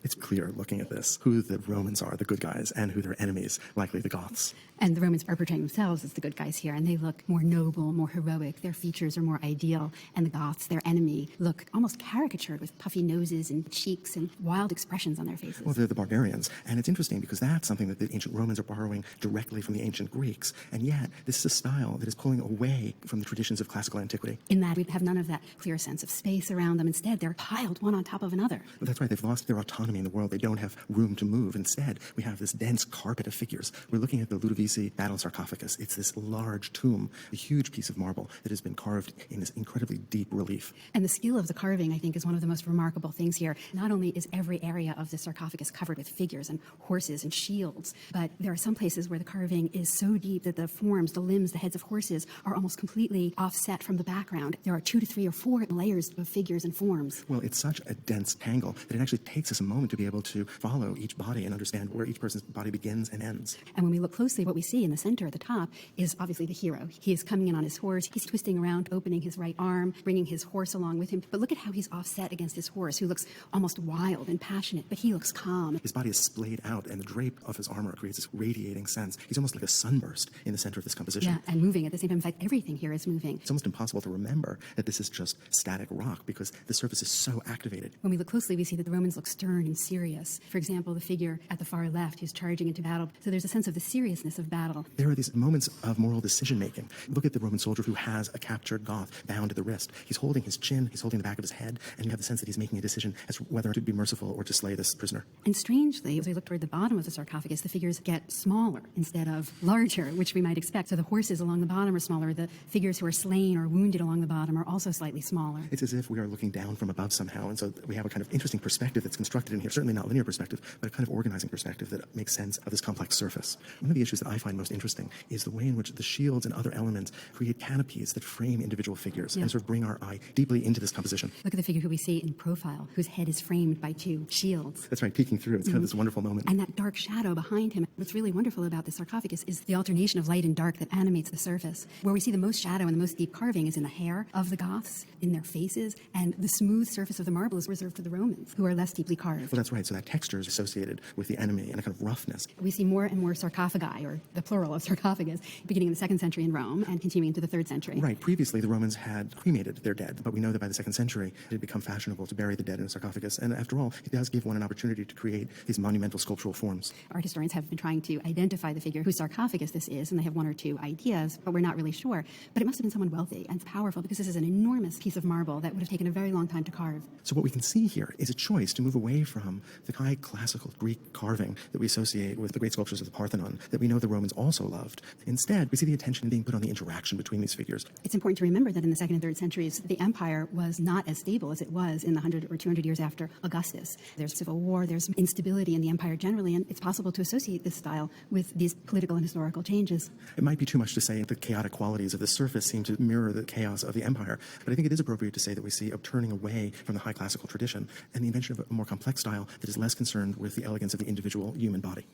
It's clear looking at this who the Romans are, the good guys, and who their enemies, likely the Goths. And the Romans are portraying themselves as the good guys here, and they look more noble, more heroic. Their features are more ideal. And the Goths, their enemy, look almost caricatured with puffy noses and cheeks and wild expressions on their faces. Well, they're the Barbarians. And it's interesting because that's something that the ancient Romans are borrowing directly from the ancient Greeks. And yet, this is a style that is pulling away from the traditions of classical antiquity. In that we have none of that clear sense of space around them. Instead, they're piled one on top of another. But that's right. They've lost their autonomy in the world. They don't have room to move. Instead, we have this dense carpet of figures. We're looking at the Ludovisi battle sarcophagus. It's this large tomb, a huge piece of marble that has been carved in this incredibly deep relief. And the skill of the carving, I think, is one of the most remarkable things here. Not only is every area of the sarcophagus covered with figures and horses and shields, but there are some places where the carving is so deep that the forms, the limbs, the heads of horses are almost completely offset from the background. There are 2 to 3 or 4 layers of figures and forms. Well, it's such a dense tangle that it actually takes us a moment to be able to follow each body and understand where each person's body begins and ends. And when we look closely, what we see in the center at the top is obviously the hero. He is coming in on his horse. He's twisting around, opening his right arm, bringing his horse along with him. But look at how he's offset against his horse, who looks almost wild and passionate, but he looks calm. His body is splayed out, and the drape of his armor creates this radiating sense. He's almost like a sunburst in the center of this composition. Yeah, and moving at the same time. In fact, everything here is moving. It's almost impossible to remember that this is just static rock because the surface is so activated. When we look closely, we see that the Romans look stern and serious. For example, the figure at the far left who's charging into battle. So there's a sense of the seriousness of battle. There are these moments of moral decision-making. Look at the Roman soldier who has a captured Goth bound to the wrist. He's holding his chin, he's holding the back of his head, and you have the sense that he's making a decision as to whether to be merciful or to slay this prisoner. And strangely, as we look toward the bottom of the sarcophagus, the figures get smaller instead of larger, which we might expect. So the horses along the bottom are smaller. The figures who are slain or wounded along the bottom are also slightly smaller. It's as if we are looking down from above somehow, and so we have a kind of interesting perspective that's constructed in here. Certainly not linear perspective, but a kind of organizing perspective that makes sense of this complex surface. One of the issues that I find most interesting is the way in which the shields and other elements create canopies that frame individual figures and sort of bring our eye deeply into this composition. Look at the figure who we see in profile, whose head is framed by 2 shields. That's right, peeking through. It's kind of this wonderful moment. And that dark shadow behind him. What's really wonderful about the sarcophagus is the alternation of light and dark that animates the surface. Where we see the most shadow and the most deep carving is in the hair of the Goths, in their faces, and the smooth surface of the marble is reserved for the Romans, who are less deeply carved. Well, that's right. So that texture is associated with the enemy and a kind of roughness. We see more and more sarcophagi, or the plural of sarcophagus, beginning in the 2nd century in Rome and continuing into the 3rd century. Right. Previously, the Romans had cremated their dead, but we know that by the 2nd century, it had become fashionable to bury the dead in a sarcophagus. And after all, it does give one an opportunity to create these monumental sculptural forms. Art historians have been trying to identify the figure whose sarcophagus this is, and they have 1 or 2 ideas, but we're not really sure. But it must have been someone wealthy and powerful, because this is an enormous piece of marble that would have taken a very long time to carve. So what we can see here is a choice to move away from the high classical Greek carving that we associate with the great sculptures of the Parthenon that we know the Romans also loved. Instead, we see the attention being put on the interaction between these figures. It's important to remember that in the 2nd and 3rd centuries, the empire was not as stable as it was in the 100 or 200 years after Augustus. There's civil war, there's instability in the empire generally, and it's possible to associate this style with these political and historical changes. It might be too much to say the chaotic qualities of the surface seem to mirror the chaos of the empire, but I think it is appropriate to say that we see a turning away from the high classical tradition and the invention of a more complex style that is less concerned with the elegance of the individual human body.